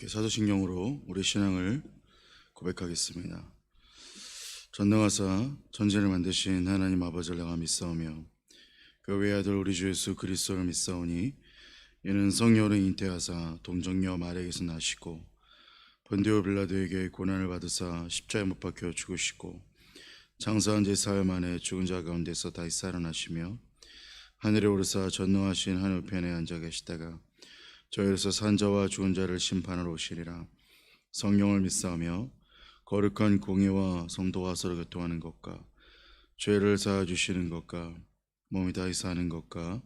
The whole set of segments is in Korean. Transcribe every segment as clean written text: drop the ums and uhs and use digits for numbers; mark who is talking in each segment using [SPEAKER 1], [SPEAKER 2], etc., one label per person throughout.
[SPEAKER 1] 사도신경으로 우리 신앙을 고백하겠습니다. 전능하사 전지를 만드신 하나님 아버지를 내가 믿사오며 그 외아들 우리 주 예수 그리스도를 믿사오니 이는 성령으로 잉태하사 동정녀 마리아에게서 나시고 본디오 빌라도에게 고난을 받으사 십자가에 못 박혀 죽으시고 장사한 지 사흘 만에 죽은 자 가운데서 다시 살아나시며 하늘에 오르사 전능하신 하늘 우편에 앉아 계시다가 저희로서 산 자와 죽은 자를 심판하러 오시리라. 성령을 믿사오며 거룩한 공의와 성도가 서로 교통하는 것과 죄를 사하 주시는 것과 몸이 다시 사는 것과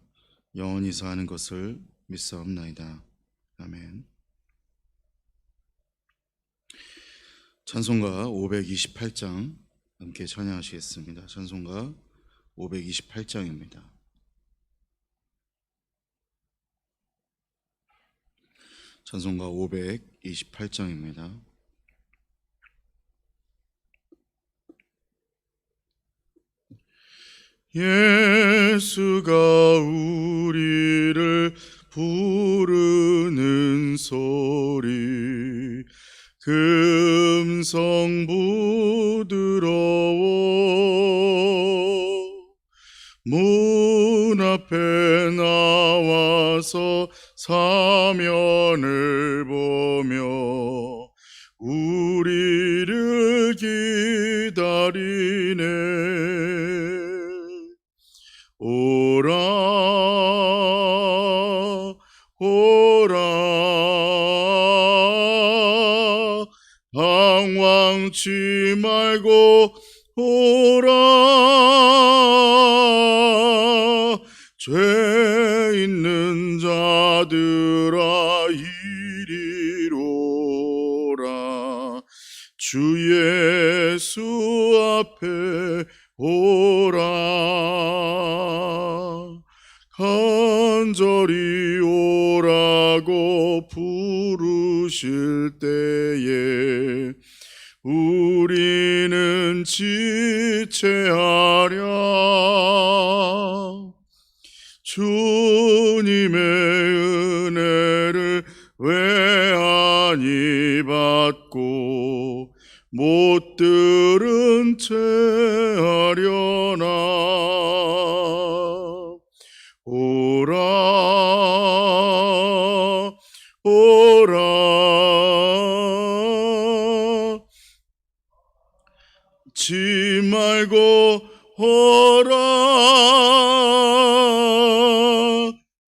[SPEAKER 1] 영원히 사는 것을 믿사옵나이다. 아멘. 찬송가 528장 함께 찬양하시겠습니다. 찬송가 528장입니다. 찬송가 528장입니다. 예수가 우리를 부르는 소리 금성 부드러워 문 앞에 나와서 사면을 보며 우리를 기다리네. 오라 오라 방황치 말고 오라 죄 있는 자들아 이리로라 주 예수 앞에 오라 간절히 오라고 부르실 때에 우리는 지체하랴. 주님의 은혜를 왜 아니 받고 못 들은 채 하려나. 오라 오라 지 말고 오라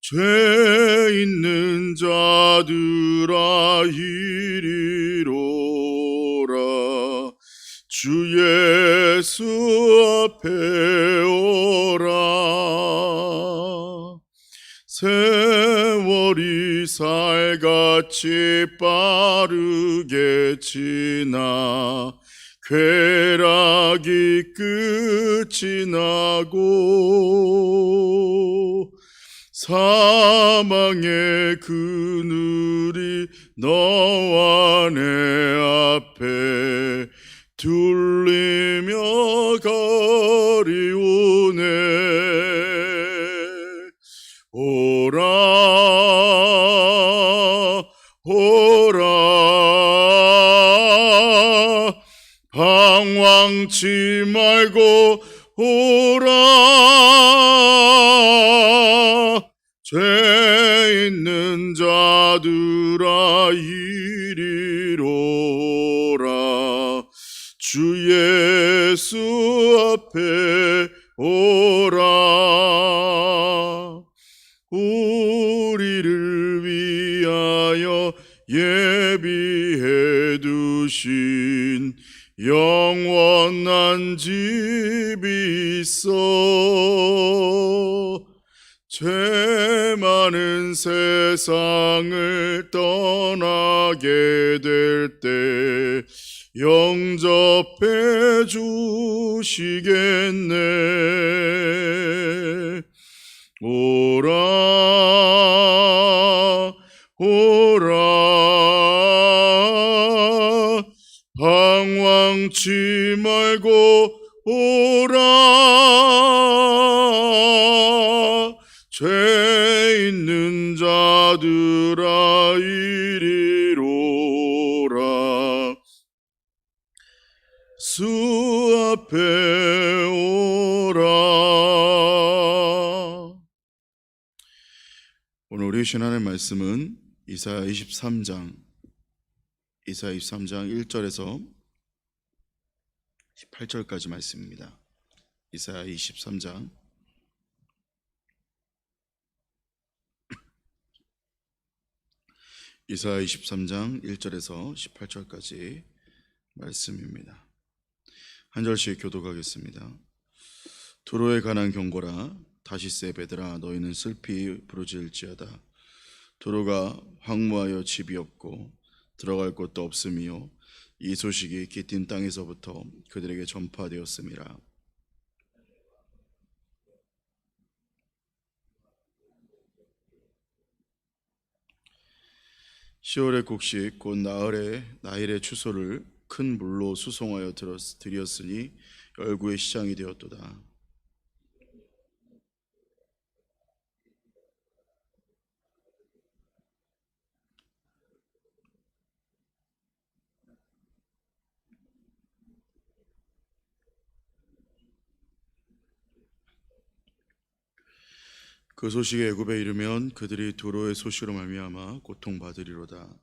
[SPEAKER 1] 죄 있는 자들아 이리로라 주 예수 앞에 오라. 세월이 살같이 빠르게 지나 쾌락이 끝이 나고 사망의 그늘이 너와 내 앞에 둘리며 거리오네. 오라 오라 방황치 말고 오라 죄 있는 자들아 이리로라 주 예수 앞에 오라. 우리를 위하여 예비해 두신 영원한 집이 있어. 죄 많은 세상을 떠나게 될 때 영접해 주시겠네. 오라 오라 방황치 말고 오라 죄 있는 자들아 이리로 수 앞에 오라. 오늘 우리 신앙의 말씀은 이사야 23장 1절에서 18절까지 말씀입니다. 이사야 23장 1절에서 18절까지 말씀입니다. 한 절씩 교독하겠습니다. 두로에 관한 경고라. 다시세 베드라, 너희는 슬피 부르짖을지어다. 두로가 황무하여 집이 없고 들어갈 곳도 없음이요, 이 소식이 기띔 땅에서부터 그들에게 전파되었음이라. 시월의 곡식 곧 나일의 추소를 큰 물로 수송하여 들였으니 열구의 시장이 되었도다. 그 소식이 애굽에 이르면 그들이 두로의 소식으로 말미암아 고통받으리로다.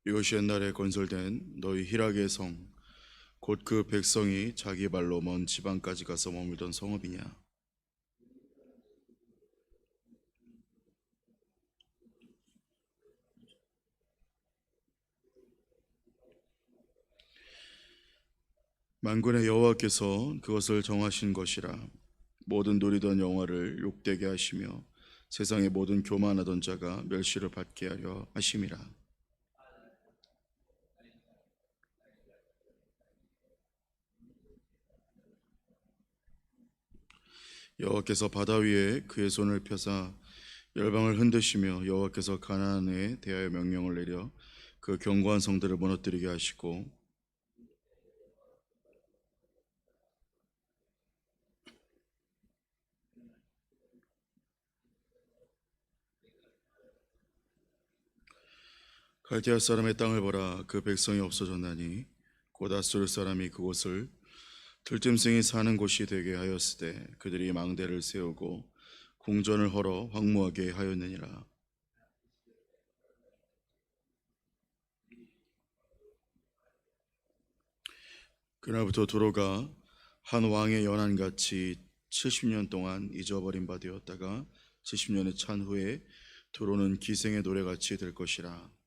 [SPEAKER 1] 이것이 옛날에 건설된 너희 히락의 성, 곧 그 백성이 자기 발로 먼 지방까지 가서 머물던 성읍이냐. 만군의 여호와께서 그것을 정하신 것이라. 모든 누리던 영화를 욕되게 하시며 세상의 모든 교만하던 자가 멸시를 받게 하려 하심이라. 여호와께서 바다 위에 그의 손을 펴사 열방을 흔드시며 여호와께서 가나안에 대하여 명령을 내려 그 견고한 성들을 무너뜨리게 하시고, 갈대아 사람의 땅을 보라. 그 백성이 없어졌나니 곧 아수르 사람이 그곳을 들짐승이 사는 곳이 되게 하였으되 그들이 망대를 세우고 궁전을 헐어 황무하게 하였느니라. 그날부터 두로가 한 왕의 연한같이 70년 동안 잊어버린 바 되었다가 70년이 찬 후에 두로는 기생의 노래같이 될 것이라.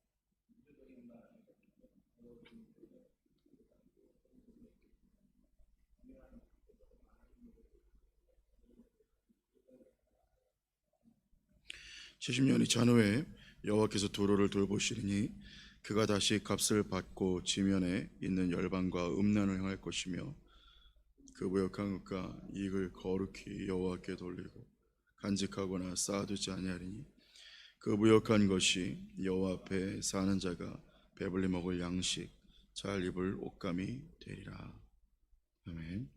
[SPEAKER 1] 칠십 년이 찬 후에 여호와께서 두로를 돌보시리니 그가 다시 값을 받고 지면에 있는 열방과 음란을 행할 것이며 그 무역한 것과 이익을 거룩히 여호와께 돌리고 간직하거나 쌓아두지 아니하리니 그 무역한 것이 여호와 앞에 사는 자가 배불리 먹을 양식, 잘 입을 옷감이 되리라. 아멘.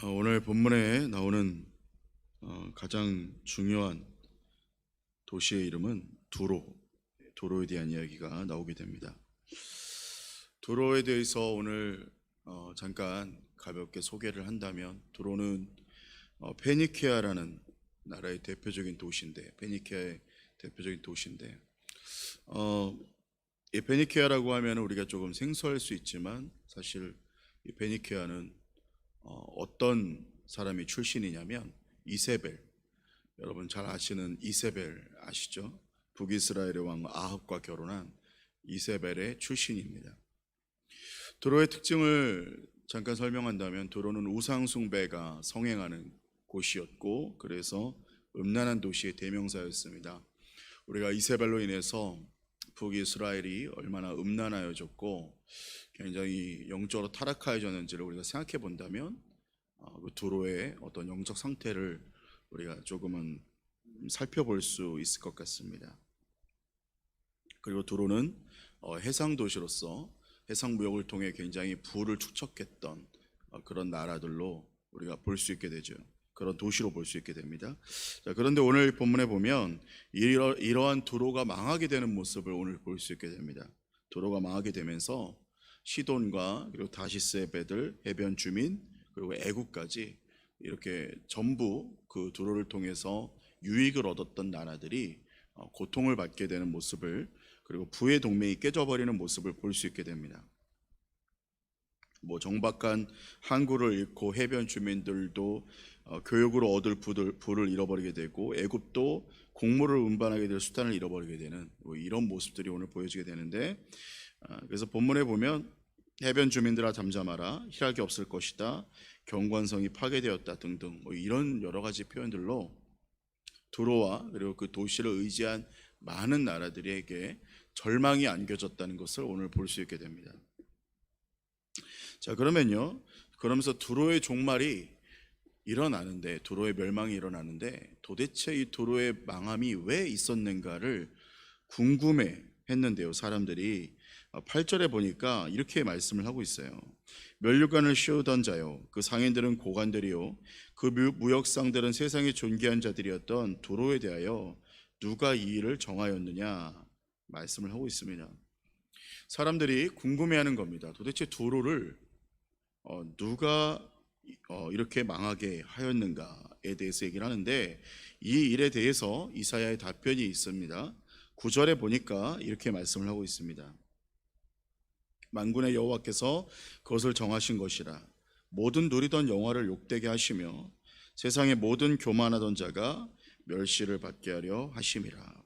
[SPEAKER 1] 오늘 본문에 나오는 가장 중요한 도시의 이름은 두로에 대한 이야기가 나오게 됩니다. 두로에 대해서 오늘 잠깐 가볍게 소개를 한다면, 두로는 페니키아라는 나라의 대표적인 도시인데, 이 페니키아라고 하면 우리가 조금 생소할 수 있지만 사실 이 페니키아는 어떤 사람이 출신이냐면 이세벨, 여러분 잘 아시는 이세벨 아시죠? 북이스라엘의 왕 아합과 결혼한 이세벨의 출신입니다. 두로의 특징을 잠깐 설명한다면, 두로는 우상 숭배가 성행하는 곳이었고 그래서 음란한 도시의 대명사였습니다. 우리가 이세벨로 인해서 북이스라엘이 얼마나 음란하여졌고 굉장히 영적으로 타락하여졌는지를 우리가 생각해 본다면 그 두로의 어떤 영적 상태를 우리가 조금은 살펴볼 수 있을 것 같습니다. 그리고 두로는 해상 도시로서 해상 무역을 통해 굉장히 부를 축적했던 그런 나라들로 우리가 볼 수 있게 되죠. 그런 도시로 볼 수 있게 됩니다. 자, 그런데 오늘 본문에 보면 이러한 두로가 망하게 되는 모습을 오늘 볼 수 있게 됩니다. 두로가 망하게 되면서 시돈과 그리고 다시스의 배들, 해변 주민, 그리고 애국까지 이렇게 전부 그 두로를 통해서 유익을 얻었던 나라들이 고통을 받게 되는 모습을, 그리고 부의 동맹이 깨져버리는 모습을 볼 수 있게 됩니다. 정박한 항구를 잃고 해변 주민들도 교육으로 얻을 부를 잃어버리게 되고, 애굽도 곡물을 운반하게 될 수단을 잃어버리게 되는 이런 모습들이 오늘 보여지게 되는데, 그래서 본문에 보면 해변 주민들아 잠잠하라, 희락이 없을 것이다, 경관성이 파괴되었다 등등 이런 여러 가지 표현들로 두로와 그리고 그 도시를 의지한 많은 나라들에게 절망이 안겨졌다는 것을 오늘 볼 수 있게 됩니다. 자, 그러면서 두로의 종말이 일어나는데, 두로의 멸망이 일어나는데, 도대체 이 두로의 망함이 왜 있었는가를 궁금해 했는데요. 사람들이 8절에 보니까 이렇게 말씀을 하고 있어요. 면류관을 씌우던 자요, 그 상인들은 고관들이요, 그 무역상들은 세상의 존귀한 자들이었던 두로에 대하여 누가 이 일을 정하였느냐 말씀을 하고 있습니다. 사람들이 궁금해하는 겁니다. 도대체 두로를 누가 이렇게 망하게 하였는가에 대해서 얘기를 하는데, 이 일에 대해서 이사야의 답변이 있습니다. 9절에 보니까 이렇게 말씀을 하고 있습니다. 만군의 여호와께서 그것을 정하신 것이라. 모든 누리던 영화를 욕되게 하시며 세상의 모든 교만하던 자가 멸시를 받게 하려 하심이라.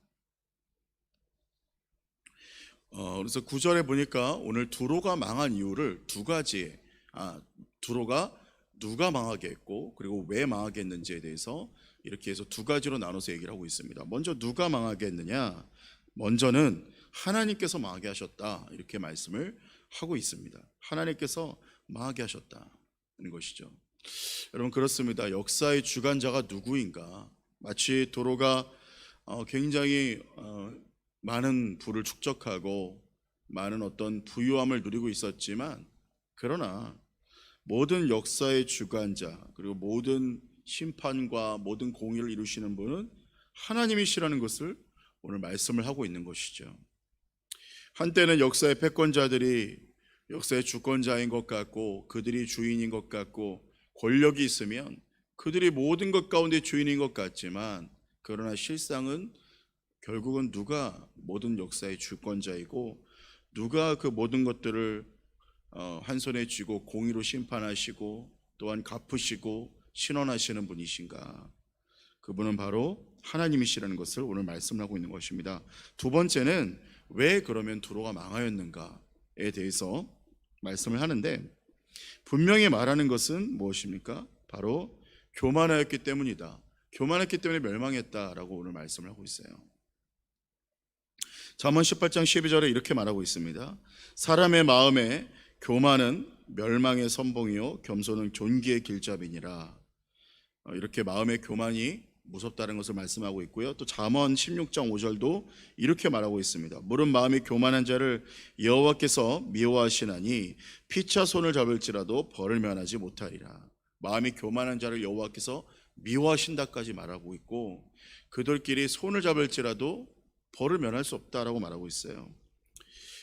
[SPEAKER 1] 그래서 9절에 보니까 오늘 두로가 망한 이유를 두 가지에, 두로가 누가 망하게 했고 그리고 왜 망하게 했는지에 대해서 이렇게 해서 두 가지로 나눠서 얘기를 하고 있습니다. 먼저 누가 망하게 했느냐? 먼저는 하나님께서 망하게 하셨다, 이렇게 말씀을 하고 있습니다. 하나님께서 망하게 하셨다는 것이죠. 여러분, 그렇습니다. 역사의 주관자가 누구인가? 마치 두로가 굉장히 많은 부를 축적하고 많은 어떤 부유함을 누리고 있었지만, 그러나 모든 역사의 주관자 그리고 모든 심판과 모든 공의를 이루시는 분은 하나님이시라는 것을 오늘 말씀을 하고 있는 것이죠. 한때는 역사의 패권자들이 역사의 주권자인 것 같고 그들이 주인인 것 같고 권력이 있으면 그들이 모든 것 가운데 주인인 것 같지만, 그러나 실상은 결국은 누가 모든 역사의 주권자이고 누가 그 모든 것들을 한 손에 쥐고 공의로 심판하시고 또한 갚으시고 신원하시는 분이신가? 그분은 바로 하나님이시라는 것을 오늘 말씀하고 있는 것입니다. 두 번째는 왜 그러면 두로가 망하였는가에 대해서 말씀을 하는데, 분명히 말하는 것은 무엇입니까? 바로 교만하였기 때문이다. 교만했기 때문에 멸망했다라고 오늘 말씀을 하고 있어요. 잠언 18장 12절에 이렇게 말하고 있습니다. 사람의 마음에 교만은 멸망의 선봉이요 겸손은 존귀의 길잡이니라. 이렇게 마음의 교만이 무섭다는 것을 말씀하고 있고요. 또 잠언 16장 5절도 이렇게 말하고 있습니다. 물은 마음이 교만한 자를 여호와께서 미워하시나니 피차 손을 잡을지라도 벌을 면하지 못하리라. 마음이 교만한 자를 여호와께서 미워하신다까지 말하고 있고, 그들끼리 손을 잡을지라도 벌을 면할 수 없다라고 말하고 있어요.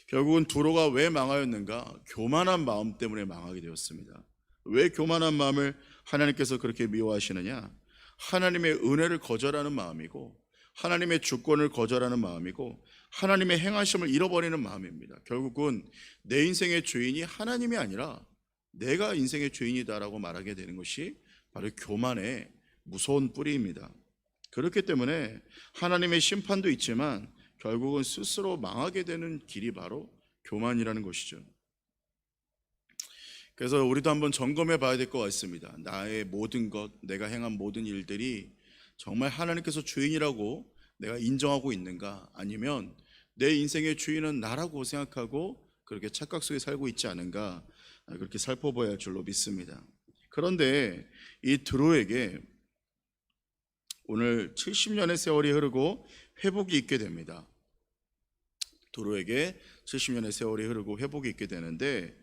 [SPEAKER 1] 결국은 두로가 왜 망하였는가? 교만한 마음 때문에 망하게 되었습니다. 왜 교만한 마음을 하나님께서 그렇게 미워하시느냐? 하나님의 은혜를 거절하는 마음이고 하나님의 주권을 거절하는 마음이고 하나님의 행하심을 잃어버리는 마음입니다. 결국은 내 인생의 주인이 하나님이 아니라 내가 인생의 주인이다라고 말하게 되는 것이 바로 교만의 무서운 뿌리입니다. 그렇기 때문에 하나님의 심판도 있지만 결국은 스스로 망하게 되는 길이 바로 교만이라는 것이죠. 그래서 우리도 한번 점검해 봐야 될 것 같습니다. 나의 모든 것, 내가 행한 모든 일들이 정말 하나님께서 주인이라고 내가 인정하고 있는가? 아니면 내 인생의 주인은 나라고 생각하고 그렇게 착각 속에 살고 있지 않은가? 그렇게 살펴봐야 할 줄로 믿습니다. 그런데 이 두로에게 오늘 70년의 세월이 흐르고 회복이 있게 됩니다. 두로에게 70년의 세월이 흐르고 회복이 있게 되는데,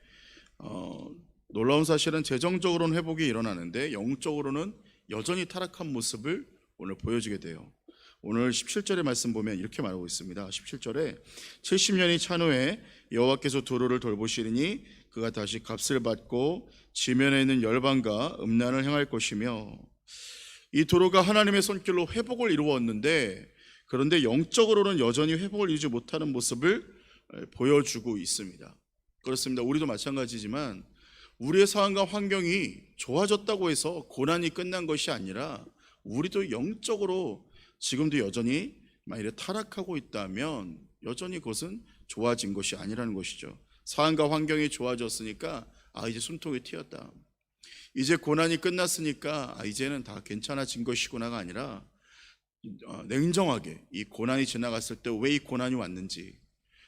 [SPEAKER 1] 놀라운 사실은 재정적으로는 회복이 일어나는데 영적으로는 여전히 타락한 모습을 오늘 보여주게 돼요. 오늘 17절의 말씀 보면 이렇게 말하고 있습니다. 17절에 70년이 찬 후에 여호와께서 두로를 돌보시리니 그가 다시 값을 받고 지면에 있는 열방과 음란을 행할 것이며, 이 두로가 하나님의 손길로 회복을 이루었는데, 그런데 영적으로는 여전히 회복을 이루지 못하는 모습을 보여주고 있습니다. 그렇습니다. 우리도 마찬가지지만 우리의 상황과 환경이 좋아졌다고 해서 고난이 끝난 것이 아니라 우리도 영적으로 지금도 여전히 만일에 타락하고 있다면 여전히 그것은 좋아진 것이 아니라는 것이죠. 상황과 환경이 좋아졌으니까 이제 숨통이 튀었다, 이제 고난이 끝났으니까 이제는 다 괜찮아진 것이구나가 아니라 냉정하게 이 고난이 지나갔을 때 왜 이 고난이 왔는지,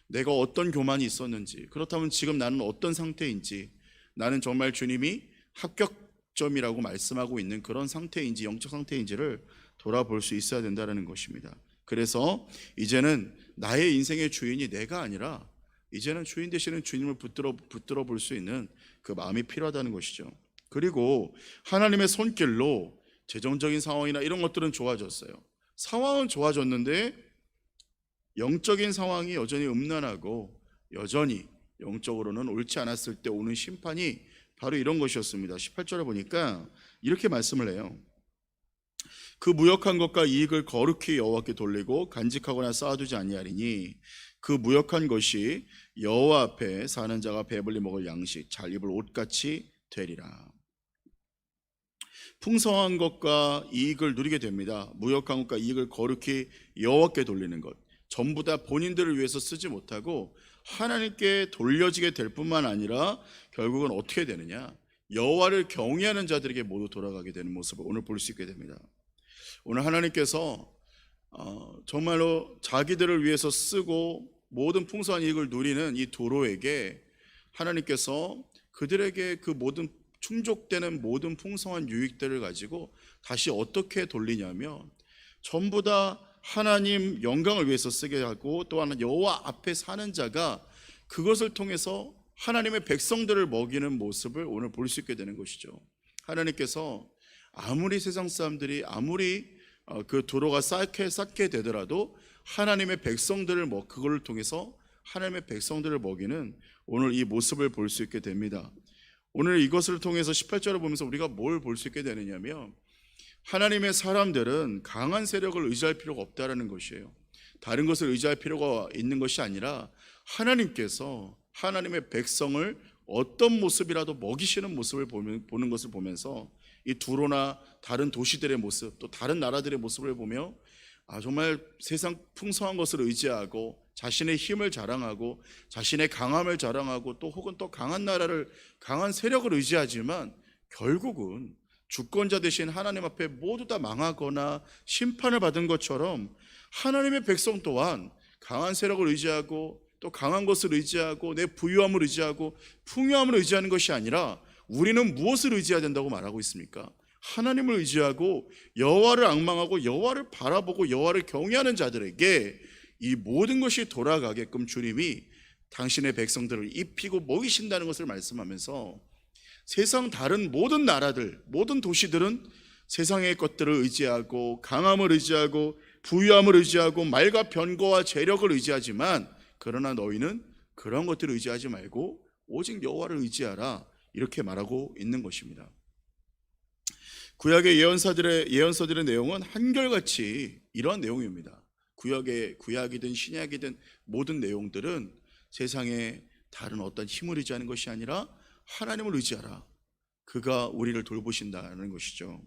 [SPEAKER 1] 내가 어떤 교만이 있었는지, 그렇다면 지금 나는 어떤 상태인지, 나는 정말 주님이 합격점이라고 말씀하고 있는 그런 상태인지 영적 상태인지를 돌아볼 수 있어야 된다는 것입니다. 그래서 이제는 나의 인생의 주인이 내가 아니라 이제는 주인 되시는 주님을 붙들어 볼 수 있는 그 마음이 필요하다는 것이죠. 그리고 하나님의 손길로 재정적인 상황이나 이런 것들은 좋아졌어요. 상황은 좋아졌는데 영적인 상황이 여전히 음란하고 여전히 영적으로는 옳지 않았을 때 오는 심판이 바로 이런 것이었습니다. 18절에 보니까 이렇게 말씀을 해요. 그 무역한 것과 이익을 거룩히 여호와께 돌리고 간직하거나 쌓아두지 아니하리니 그 무역한 것이 여호와 앞에 사는 자가 배불리 먹을 양식, 잘 입을 옷같이 되리라. 풍성한 것과 이익을 누리게 됩니다. 무역한 것과 이익을 거룩히 여호와께 돌리는 것, 전부 다 본인들을 위해서 쓰지 못하고 하나님께 돌려지게 될 뿐만 아니라 결국은 어떻게 되느냐, 여호와를 경외하는 자들에게 모두 돌아가게 되는 모습을 오늘 볼 수 있게 됩니다. 오늘 하나님께서 정말로 자기들을 위해서 쓰고 모든 풍성한 이익을 누리는 이 도로에게 하나님께서 그들에게 그 모든 충족되는 모든 풍성한 유익들을 가지고 다시 어떻게 돌리냐면 전부 다 하나님 영광을 위해서 쓰게 하고, 또한 여호와 앞에 사는 자가 그것을 통해서 하나님의 백성들을 먹이는 모습을 오늘 볼 수 있게 되는 것이죠. 하나님께서 아무리 세상 사람들이 아무리 그 도로가 쌓게 되더라도 하나님의 백성들을 그걸 통해서 하나님의 백성들을 먹이는 오늘 이 모습을 볼 수 있게 됩니다. 오늘 이것을 통해서 18절을 보면서 우리가 뭘 볼 수 있게 되느냐면 하나님의 사람들은 강한 세력을 의지할 필요가 없다라는 것이에요. 다른 것을 의지할 필요가 있는 것이 아니라 하나님께서 하나님의 백성을 어떤 모습이라도 먹이시는 모습을 보는 것을 보면서 이 두로나 다른 도시들의 모습, 또 다른 나라들의 모습을 보며 정말 세상 풍성한 것을 의지하고 자신의 힘을 자랑하고 자신의 강함을 자랑하고 또 혹은 또 강한 나라를, 강한 세력을 의지하지만 결국은 주권자 되신 하나님 앞에 모두 다 망하거나 심판을 받은 것처럼 하나님의 백성 또한 강한 세력을 의지하고 또 강한 것을 의지하고 내 부유함을 의지하고 풍요함을 의지하는 것이 아니라 우리는 무엇을 의지해야 된다고 말하고 있습니까? 하나님을 의지하고 여호와를 앙망하고 여호와를 바라보고 여호와를 경외하는 자들에게 이 모든 것이 돌아가게끔 주님이 당신의 백성들을 입히고 먹이신다는 것을 말씀하면서 세상 다른 모든 나라들, 모든 도시들은 세상의 것들을 의지하고 강함을 의지하고 부유함을 의지하고 말과 변거와 재력을 의지하지만 그러나 너희는 그런 것들을 의지하지 말고 오직 여호와를 의지하라, 이렇게 말하고 있는 것입니다. 구약의 예언서들의 내용은 한결같이 이러한 내용입니다. 구약이든 신약이든 모든 내용들은 세상에 다른 어떤 힘을 의지하는 것이 아니라 하나님을 의지하라, 그가 우리를 돌보신다는 것이죠.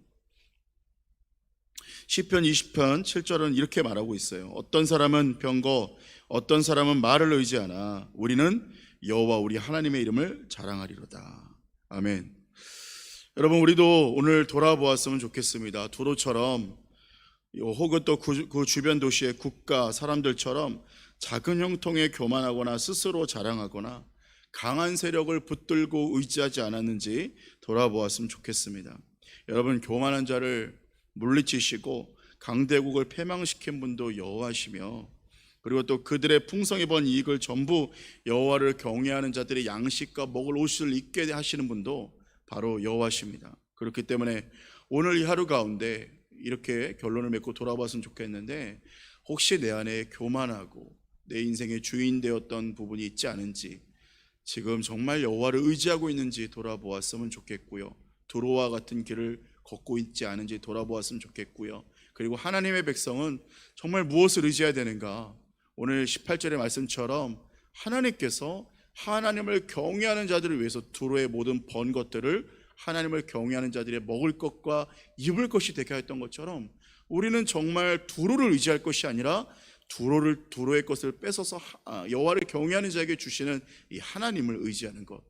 [SPEAKER 1] 시편 20편 7절은 이렇게 말하고 있어요. 어떤 사람은 병거, 어떤 사람은 말을 의지하나 우리는 여호와 우리 하나님의 이름을 자랑하리로다. 아멘. 여러분, 우리도 오늘 돌아보았으면 좋겠습니다. 두로처럼 혹은 또 그 주변 도시의 국가 사람들처럼 작은 형통에 교만하거나 스스로 자랑하거나 강한 세력을 붙들고 의지하지 않았는지 돌아보았으면 좋겠습니다. 여러분, 교만한 자를 물리치시고 강대국을 패망시킨 분도 여호와시며, 그리고 또 그들의 풍성히 번 이익을 전부 여호와를 경외하는 자들의 양식과 먹을 옷을 입게 하시는 분도 바로 여호와십니다. 그렇기 때문에 오늘 이 하루 가운데 이렇게 결론을 맺고 돌아봤으면 좋겠는데, 혹시 내 안에 교만하고 내 인생의 주인 되었던 부분이 있지 않은지, 지금 정말 여호와를 의지하고 있는지 돌아보았으면 좋겠고요. 두로와 같은 길을 걷고 있지 않은지 돌아보았으면 좋겠고요. 그리고 하나님의 백성은 정말 무엇을 의지해야 되는가? 오늘 18절의 말씀처럼 하나님께서 하나님을 경외하는 자들을 위해서 두로의 모든 번 것들을 하나님을 경외하는 자들의 먹을 것과 입을 것이 되게 했던 것처럼, 우리는 정말 두로를 의지할 것이 아니라 두로의 것을 뺏어서 여호와를 경외하는 자에게 주시는 이 하나님을 의지하는 것,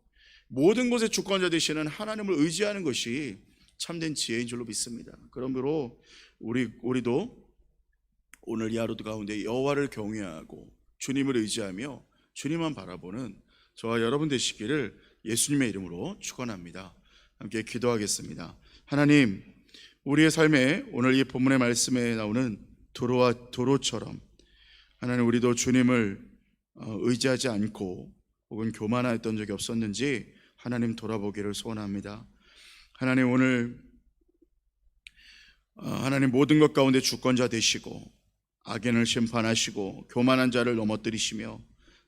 [SPEAKER 1] 모든 것의 주권자 되시는 하나님을 의지하는 것이 참된 지혜인 줄로 믿습니다. 그러므로 우리도 오늘 이 하루 가운데 여호와를 경외하고 주님을 의지하며 주님만 바라보는 저와 여러분 되시기를 예수님의 이름으로 축원합니다. 함께 기도하겠습니다. 하나님, 우리의 삶에 오늘 이 본문의 말씀에 나오는 두로처럼 하나님, 우리도 주님을 의지하지 않고 혹은 교만했던 적이 없었는지 하나님 돌아보기를 소원합니다. 하나님, 오늘 하나님 모든 것 가운데 주권자 되시고 악인을 심판하시고 교만한 자를 넘어뜨리시며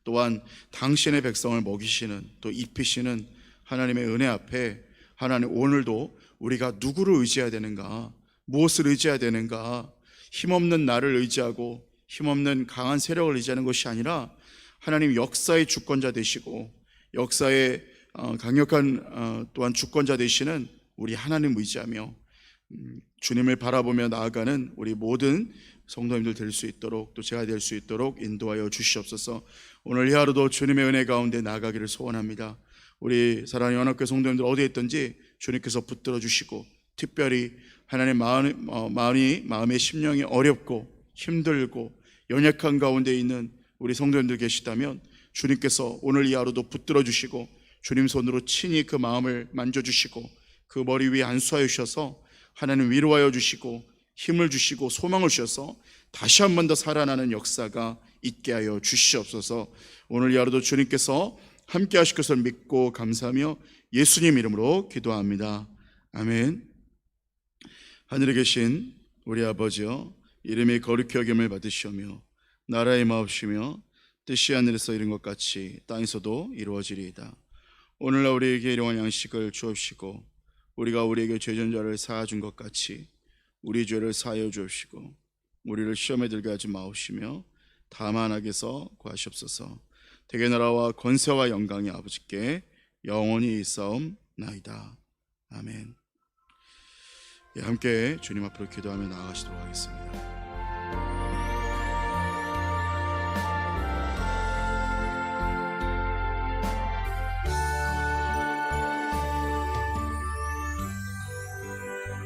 [SPEAKER 1] 또한 당신의 백성을 먹이시는, 또 입히시는 하나님의 은혜 앞에 하나님, 오늘도 우리가 누구를 의지해야 되는가, 무엇을 의지해야 되는가, 힘없는 나를 의지하고 힘없는 강한 세력을 의지하는 것이 아니라 하나님 역사의 주권자 되시고 역사의 강력한 또한 주권자 되시는 우리 하나님 의지하며 주님을 바라보며 나아가는 우리 모든 성도님들 될 수 있도록, 또 제가 될 수 있도록 인도하여 주시옵소서. 오늘 이 하루도 주님의 은혜 가운데 나아가기를 소원합니다. 우리 사랑하는 연합교회 성도님들 어디에 있든지 주님께서 붙들어 주시고, 특별히 하나님 마음의 심령이 어렵고 힘들고 연약한 가운데 있는 우리 성도님들 계시다면 주님께서 오늘 이 하루도 붙들어 주시고 주님 손으로 친히 그 마음을 만져주시고 그 머리 위에 안수하여 주셔서 하나님 위로하여 주시고 힘을 주시고 소망을 주셔서 다시 한 번 더 살아나는 역사가 있게 하여 주시옵소서. 오늘 이 하루도 주님께서 함께 하실 것을 믿고 감사하며 예수님 이름으로 기도합니다. 아멘. 하늘에 계신 우리 아버지여, 이름이 거룩히 여김을 받으시오며 나라의 마옵시며 뜻이 하늘에서 이룬 것 같이 땅에서도 이루어지리이다. 오늘날 우리에게 일용할 양식을 주옵시고 우리가 우리에게 죄전자를 사하준 것 같이 우리 죄를 사하여 주옵시고 우리를 시험에 들게 하지 마옵시며 다만 악에서 구하시옵소서. 대개 나라와 권세와 영광이 아버지께 영원히 있사옵나이다. 아멘. 함께 주님 앞으로 기도하며 나아가시도록 하겠습니다.